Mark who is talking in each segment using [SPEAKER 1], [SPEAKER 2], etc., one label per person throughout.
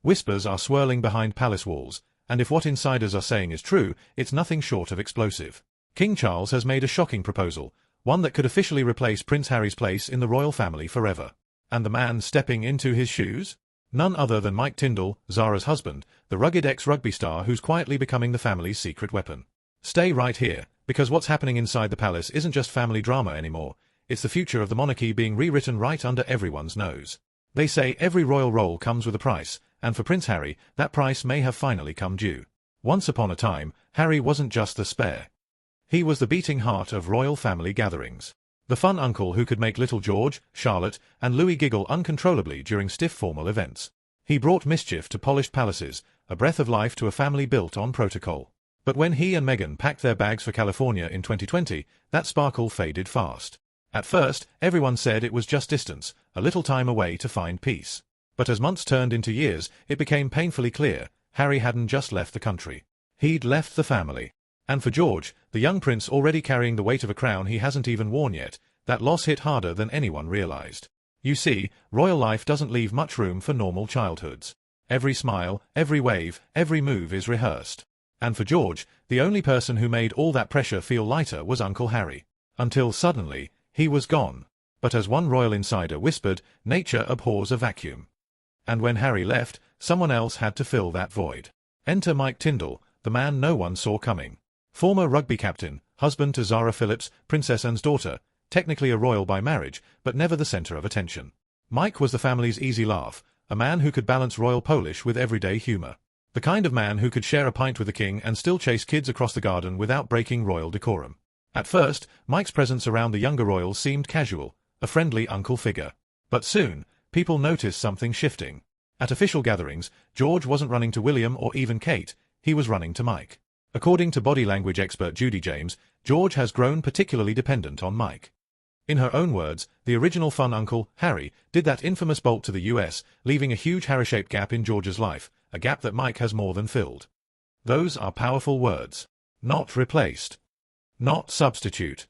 [SPEAKER 1] Whispers are swirling behind palace walls, and if what insiders are saying is true, it's nothing short of explosive. King Charles has made a shocking proposal, one that could officially replace Prince Harry's place in the royal family forever. And the man stepping into his shoes? None other than Mike Tindall, Zara's husband, the rugged ex-rugby star who's quietly becoming the family's secret weapon. Stay right here, because what's happening inside the palace isn't just family drama anymore, it's the future of the monarchy being rewritten right under everyone's nose. They say every royal role comes with a price, and for Prince Harry, that price may have finally come due. Once upon a time, Harry wasn't just the spare. He was the beating heart of royal family gatherings. The fun uncle who could make little George, Charlotte, and Louis giggle uncontrollably during stiff formal events. He brought mischief to polished palaces, a breath of life to a family built on protocol. But when he and Meghan packed their bags for California in 2020, that sparkle faded fast. At first, everyone said it was just distance, a little time away to find peace. But as months turned into years, it became painfully clear, Harry hadn't just left the country. He'd left the family. And for George, the young prince already carrying the weight of a crown he hasn't even worn yet, that loss hit harder than anyone realized. You see, royal life doesn't leave much room for normal childhoods. Every smile, every wave, every move is rehearsed. And for George, the only person who made all that pressure feel lighter was Uncle Harry. Until suddenly, he was gone. But as one royal insider whispered, nature abhors a vacuum. And when Harry left, someone else had to fill that void. Enter Mike Tindall, the man no one saw coming. Former rugby captain, husband to Zara Phillips, Princess Anne's daughter, technically a royal by marriage, but never the center of attention. Mike was the family's easy laugh, a man who could balance royal Polish with everyday humor. The kind of man who could share a pint with the king and still chase kids across the garden without breaking royal decorum. At first, Mike's presence around the younger royals seemed casual, a friendly uncle figure. But soon, people noticed something shifting. At official gatherings, George wasn't running to William or even Kate, he was running to Mike. According to body language expert Judy James, George has grown particularly dependent on Mike. In her own words, the original fun uncle, Harry, did that infamous bolt to the US, leaving a huge Harry-shaped gap in George's life, a gap that Mike has more than filled. Those are powerful words. Not replaced. Not substitute.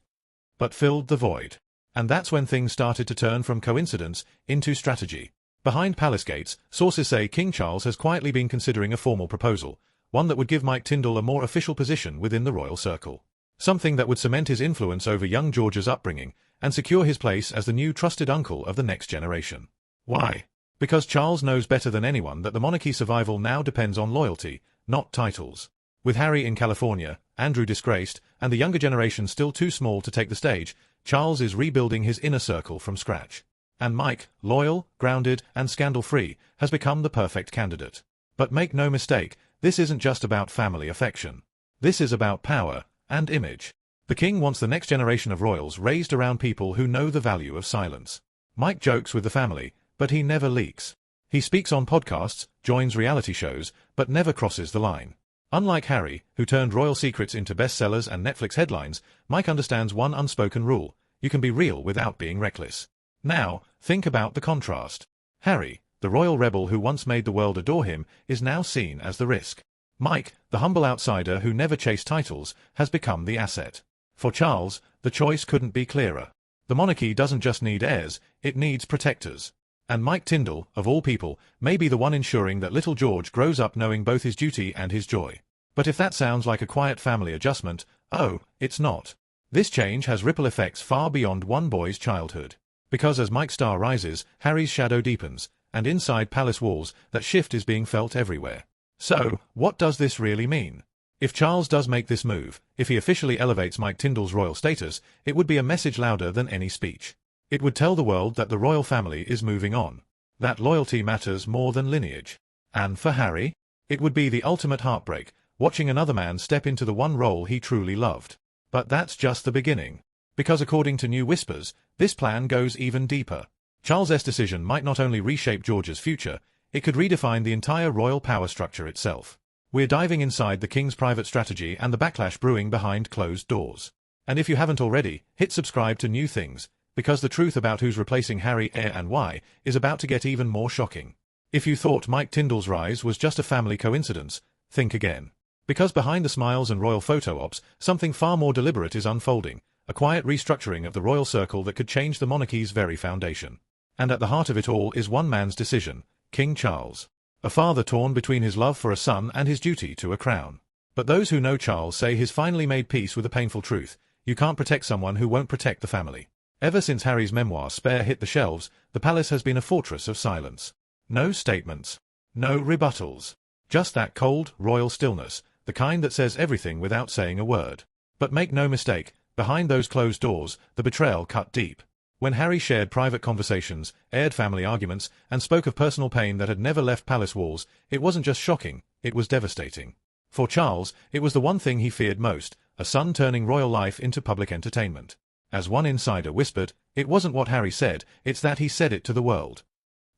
[SPEAKER 1] But filled the void. And that's when things started to turn from coincidence into strategy. Behind palace gates, sources say King Charles has quietly been considering a formal proposal, one that would give Mike Tindall a more official position within the royal circle. Something that would cement his influence over young George's upbringing, and secure his place as the new trusted uncle of the next generation. Why? Because Charles knows better than anyone that the monarchy's survival now depends on loyalty, not titles. With Harry in California, Andrew disgraced, and the younger generation still too small to take the stage, Charles is rebuilding his inner circle from scratch. And Mike, loyal, grounded, and scandal-free, has become the perfect candidate. But make no mistake, this isn't just about family affection. This is about power and image. The king wants the next generation of royals raised around people who know the value of silence. Mike jokes with the family, but he never leaks. He speaks on podcasts, joins reality shows, but never crosses the line. Unlike Harry, who turned royal secrets into bestsellers and Netflix headlines, Mike understands one unspoken rule: you can be real without being reckless. Now, think about the contrast. Harry, the royal rebel who once made the world adore him, is now seen as the risk. Mike, the humble outsider who never chased titles, has become the asset. For Charles, the choice couldn't be clearer. The monarchy doesn't just need heirs, it needs protectors. And Mike Tindall, of all people, may be the one ensuring that little George grows up knowing both his duty and his joy. But if that sounds like a quiet family adjustment, oh, it's not. This change has ripple effects far beyond one boy's childhood. Because as Mike's star rises, Harry's shadow deepens, and inside palace walls, that shift is being felt everywhere. So, what does this really mean? If Charles does make this move, if he officially elevates Mike Tindall's royal status, it would be a message louder than any speech. It would tell the world that the royal family is moving on. That loyalty matters more than lineage. And for Harry, it would be the ultimate heartbreak, watching another man step into the one role he truly loved. But that's just the beginning. Because according to new whispers, this plan goes even deeper. Charles's decision might not only reshape George's future, it could redefine the entire royal power structure itself. We're diving inside the king's private strategy and the backlash brewing behind closed doors. And if you haven't already, hit subscribe to New Things, because the truth about who's replacing Harry, heir and why, is about to get even more shocking. If you thought Mike Tindall's rise was just a family coincidence, think again. Because behind the smiles and royal photo ops, something far more deliberate is unfolding, a quiet restructuring of the royal circle that could change the monarchy's very foundation. And at the heart of it all is one man's decision, King Charles. A father torn between his love for a son and his duty to a crown. But those who know Charles say he's finally made peace with a painful truth: you can't protect someone who won't protect the family. Ever since Harry's memoir Spare hit the shelves, the palace has been a fortress of silence. No statements. No rebuttals. Just that cold, royal stillness, the kind that says everything without saying a word. But make no mistake, behind those closed doors, the betrayal cut deep. When Harry shared private conversations, aired family arguments, and spoke of personal pain that had never left palace walls, it wasn't just shocking, it was devastating. For Charles, it was the one thing he feared most: a son turning royal life into public entertainment. As one insider whispered, it wasn't what Harry said, it's that he said it to the world.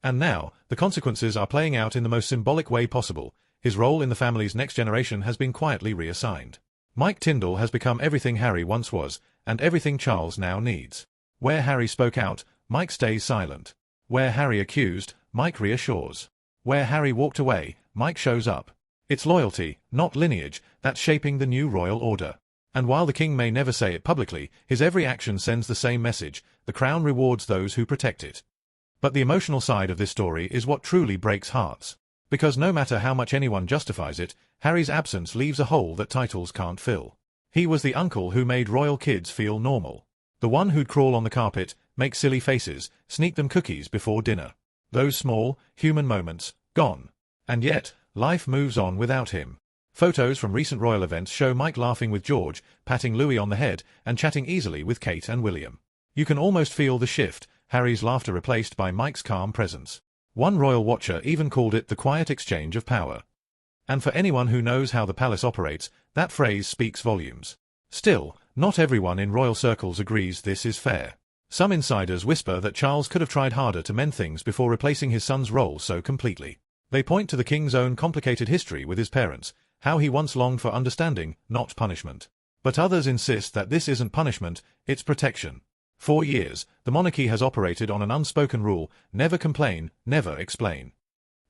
[SPEAKER 1] And now, the consequences are playing out in the most symbolic way possible. His role in the family's next generation has been quietly reassigned. Mike Tindall has become everything Harry once was, and everything Charles now needs. Where Harry spoke out, Mike stays silent. Where Harry accused, Mike reassures. Where Harry walked away, Mike shows up. It's loyalty, not lineage, that's shaping the new royal order. And while the king may never say it publicly, his every action sends the same message: the crown rewards those who protect it. But the emotional side of this story is what truly breaks hearts. Because no matter how much anyone justifies it, Harry's absence leaves a hole that titles can't fill. He was the uncle who made royal kids feel normal. The one who'd crawl on the carpet, make silly faces, sneak them cookies before dinner. Those small, human moments, gone. And yet, life moves on without him. Photos from recent royal events show Mike laughing with George, patting Louis on the head, and chatting easily with Kate and William. You can almost feel the shift, Harry's laughter replaced by Mike's calm presence. One royal watcher even called it the quiet exchange of power. And for anyone who knows how the palace operates, that phrase speaks volumes. Still, not everyone in royal circles agrees this is fair. Some insiders whisper that Charles could have tried harder to mend things before replacing his son's role so completely. They point to the king's own complicated history with his parents, how he once longed for understanding, not punishment. But others insist that this isn't punishment, it's protection. For years, the monarchy has operated on an unspoken rule: never complain, never explain.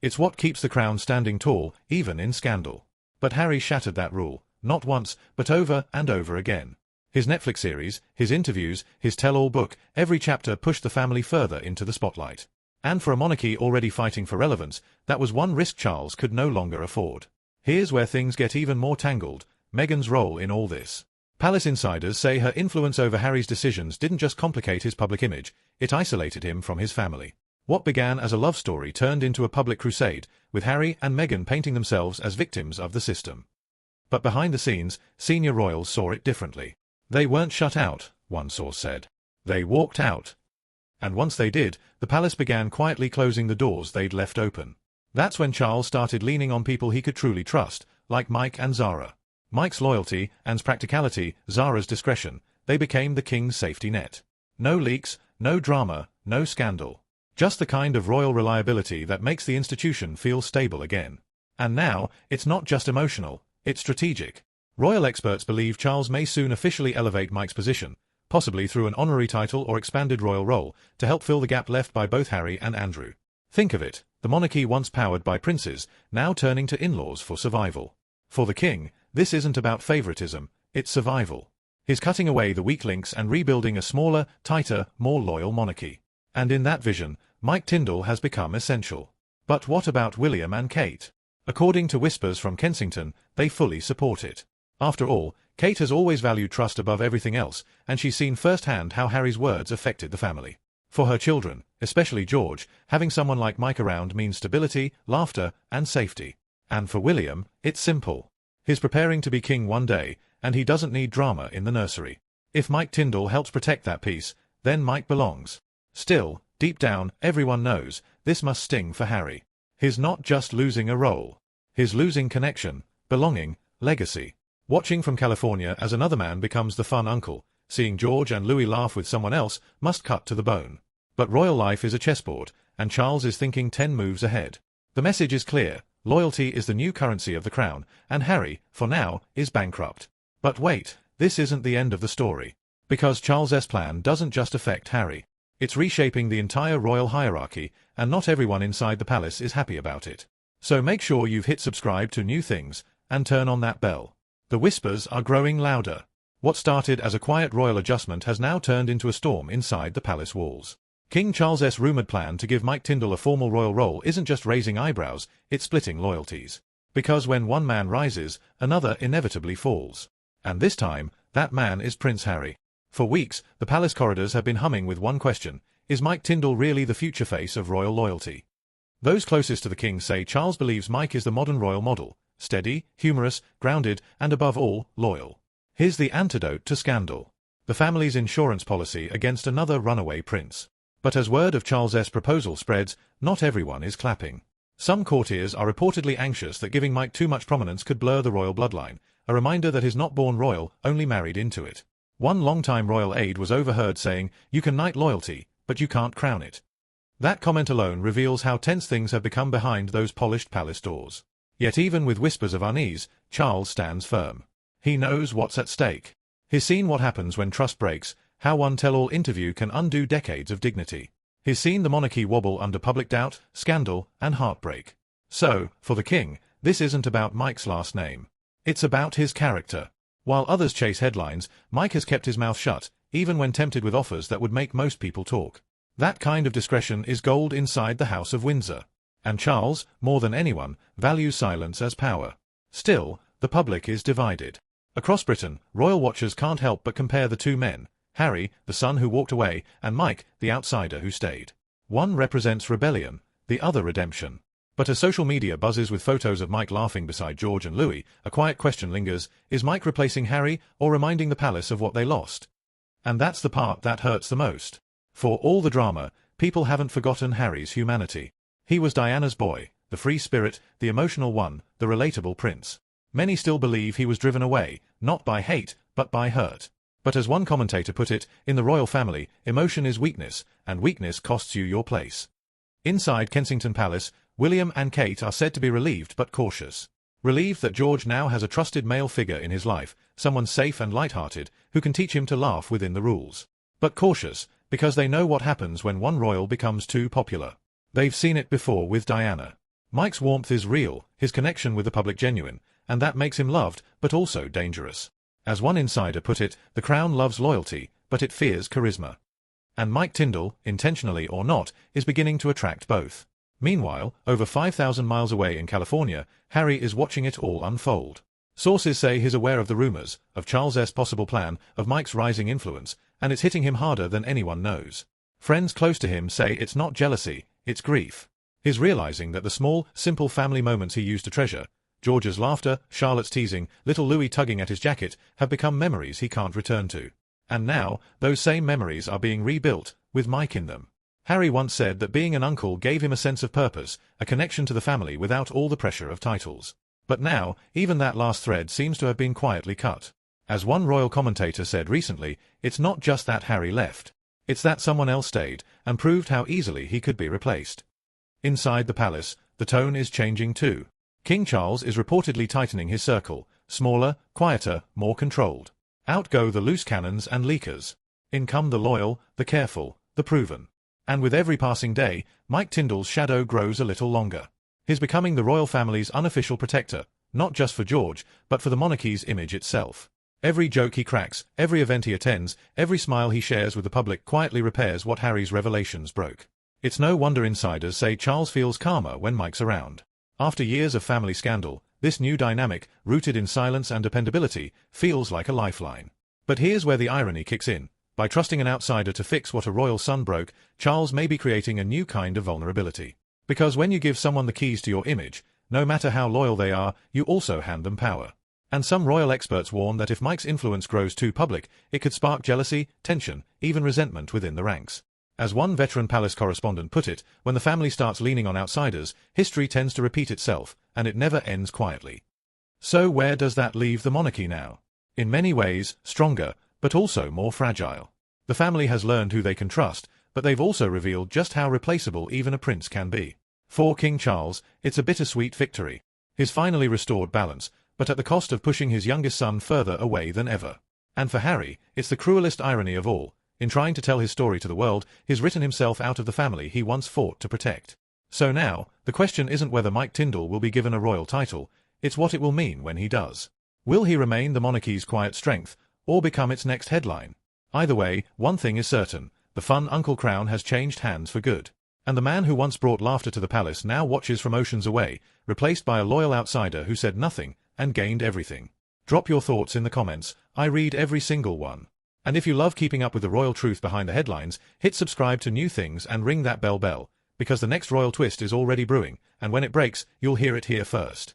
[SPEAKER 1] It's what keeps the crown standing tall, even in scandal. But Harry shattered that rule, not once, but over and over again. His Netflix series, his interviews, his tell-all book, every chapter pushed the family further into the spotlight. And for a monarchy already fighting for relevance, that was one risk Charles could no longer afford. Here's where things get even more tangled: Meghan's role in all this. Palace insiders say her influence over Harry's decisions didn't just complicate his public image, it isolated him from his family. What began as a love story turned into a public crusade, with Harry and Meghan painting themselves as victims of the system. But behind the scenes, senior royals saw it differently. They weren't shut out, one source said. They walked out. And once they did, the palace began quietly closing the doors they'd left open. That's when Charles started leaning on people he could truly trust, like Mike and Zara. Mike's loyalty, and practicality, Zara's discretion, they became the king's safety net. No leaks, no drama, no scandal. Just the kind of royal reliability that makes the institution feel stable again. And now, it's not just emotional, it's strategic. Royal experts believe Charles may soon officially elevate Mike's position, possibly through an honorary title or expanded royal role, to help fill the gap left by both Harry and Andrew. Think of it, the monarchy once powered by princes, now turning to in-laws for survival. For the king, this isn't about favoritism, it's survival. He's cutting away the weak links and rebuilding a smaller, tighter, more loyal monarchy. And in that vision, Mike Tindall has become essential. But what about William and Kate? According to whispers from Kensington, they fully support it. After all, Kate has always valued trust above everything else, and she's seen firsthand how Harry's words affected the family. For her children, especially George, having someone like Mike around means stability, laughter, and safety. And for William, it's simple. He's preparing to be king one day, and he doesn't need drama in the nursery. If Mike Tindall helps protect that peace, then Mike belongs. Still, deep down, everyone knows, this must sting for Harry. He's not just losing a role. He's losing connection, belonging, legacy. Watching from California as another man becomes the fun uncle, seeing George and Louis laugh with someone else must cut to the bone. But royal life is a chessboard, and Charles is thinking 10 moves ahead. The message is clear: loyalty is the new currency of the crown, and Harry, for now, is bankrupt. But wait, this isn't the end of the story. Because Charles's plan doesn't just affect Harry. It's reshaping the entire royal hierarchy, and not everyone inside the palace is happy about it. So make sure you've hit subscribe to New Things, and turn on that bell. The whispers are growing louder. What started as a quiet royal adjustment has now turned into a storm inside the palace walls. King Charles's rumoured plan to give Mike Tindall a formal royal role isn't just raising eyebrows, it's splitting loyalties. Because when one man rises, another inevitably falls. And this time, that man is Prince Harry. For weeks, the palace corridors have been humming with one question: is Mike Tindall really the future face of royal loyalty? Those closest to the king say Charles believes Mike is the modern royal model: steady, humorous, grounded, and above all, loyal. Here's the antidote to scandal: the family's insurance policy against another runaway prince. But as word of Charles's proposal spreads, not everyone is clapping. Some courtiers are reportedly anxious that giving Mike too much prominence could blur the royal bloodline, a reminder that he's not born royal, only married into it. One longtime royal aide was overheard saying, "You can knight loyalty, but you can't crown it." That comment alone reveals how tense things have become behind those polished palace doors. Yet even with whispers of unease, Charles stands firm. He knows what's at stake. He's seen what happens when trust breaks, how one tell-all interview can undo decades of dignity. He's seen the monarchy wobble under public doubt, scandal, and heartbreak. So, for the king, this isn't about Mike's last name. It's about his character. While others chase headlines, Mike has kept his mouth shut, even when tempted with offers that would make most people talk. That kind of discretion is gold inside the House of Windsor. And Charles, more than anyone, values silence as power. Still, the public is divided. Across Britain, royal watchers can't help but compare the two men: Harry, the son who walked away, and Mike, the outsider who stayed. One represents rebellion, the other redemption. But as social media buzzes with photos of Mike laughing beside George and Louis, a quiet question lingers: is Mike replacing Harry, or reminding the palace of what they lost? And that's the part that hurts the most. For all the drama, people haven't forgotten Harry's humanity. He was Diana's boy, the free spirit, the emotional one, the relatable prince. Many still believe he was driven away, not by hate, but by hurt. But as one commentator put it, in the royal family, emotion is weakness, and weakness costs you your place. Inside Kensington Palace, William and Kate are said to be relieved but cautious. Relieved that George now has a trusted male figure in his life, someone safe and light-hearted, who can teach him to laugh within the rules. But cautious, because they know what happens when one royal becomes too popular. They've seen it before with Diana. Mike's warmth is real, his connection with the public genuine, and that makes him loved, but also dangerous. As one insider put it, the crown loves loyalty, but it fears charisma. And Mike Tindall, intentionally or not, is beginning to attract both. Meanwhile, over 5,000 miles away in California, Harry is watching it all unfold. Sources say he's aware of the rumors, of Charles's possible plan, of Mike's rising influence, and it's hitting him harder than anyone knows. Friends close to him say it's not jealousy, it's grief. He's realizing that the small, simple family moments he used to treasure, George's laughter, Charlotte's teasing, little Louis tugging at his jacket, have become memories he can't return to. And now, those same memories are being rebuilt, with Mike in them. Harry once said that being an uncle gave him a sense of purpose, a connection to the family without all the pressure of titles. But now, even that last thread seems to have been quietly cut. As one royal commentator said recently, it's not just that Harry left. It's that someone else stayed, and proved how easily he could be replaced. Inside the palace, the tone is changing too. King Charles is reportedly tightening his circle, smaller, quieter, more controlled. Out go the loose cannons and leakers. In come the loyal, the careful, the proven. And with every passing day, Mike Tindall's shadow grows a little longer. He's becoming the royal family's unofficial protector, not just for George, but for the monarchy's image itself. Every joke he cracks, every event he attends, every smile he shares with the public quietly repairs what Harry's revelations broke. It's no wonder insiders say Charles feels calmer when Mike's around. After years of family scandal, this new dynamic, rooted in silence and dependability, feels like a lifeline. But here's where the irony kicks in. By trusting an outsider to fix what a royal son broke, Charles may be creating a new kind of vulnerability. Because when you give someone the keys to your image, no matter how loyal they are, you also hand them power. And some royal experts warn that if Mike's influence grows too public, it could spark jealousy, tension, even resentment within the ranks. As one veteran palace correspondent put it, when the family starts leaning on outsiders, history tends to repeat itself, and it never ends quietly. So where does that leave the monarchy now? In many ways, stronger, but also more fragile. The family has learned who they can trust, but they've also revealed just how replaceable even a prince can be. For King Charles, it's a bittersweet victory. He's finally restored balance, but at the cost of pushing his youngest son further away than ever. And for Harry, it's the cruelest irony of all. In trying to tell his story to the world, he's written himself out of the family he once fought to protect. So now, the question isn't whether Mike Tindall will be given a royal title, it's what it will mean when he does. Will he remain the monarchy's quiet strength, or become its next headline? Either way, one thing is certain, The fun Uncle Crown has changed hands for good. And the man who once brought laughter to the palace now watches from oceans away, replaced by a loyal outsider who said nothing and gained everything. Drop your thoughts in the comments, I read every single one. And if you love keeping up with the royal truth behind the headlines, hit subscribe to new things and ring that bell, because the next royal twist is already brewing, and when it breaks, you'll hear it here first.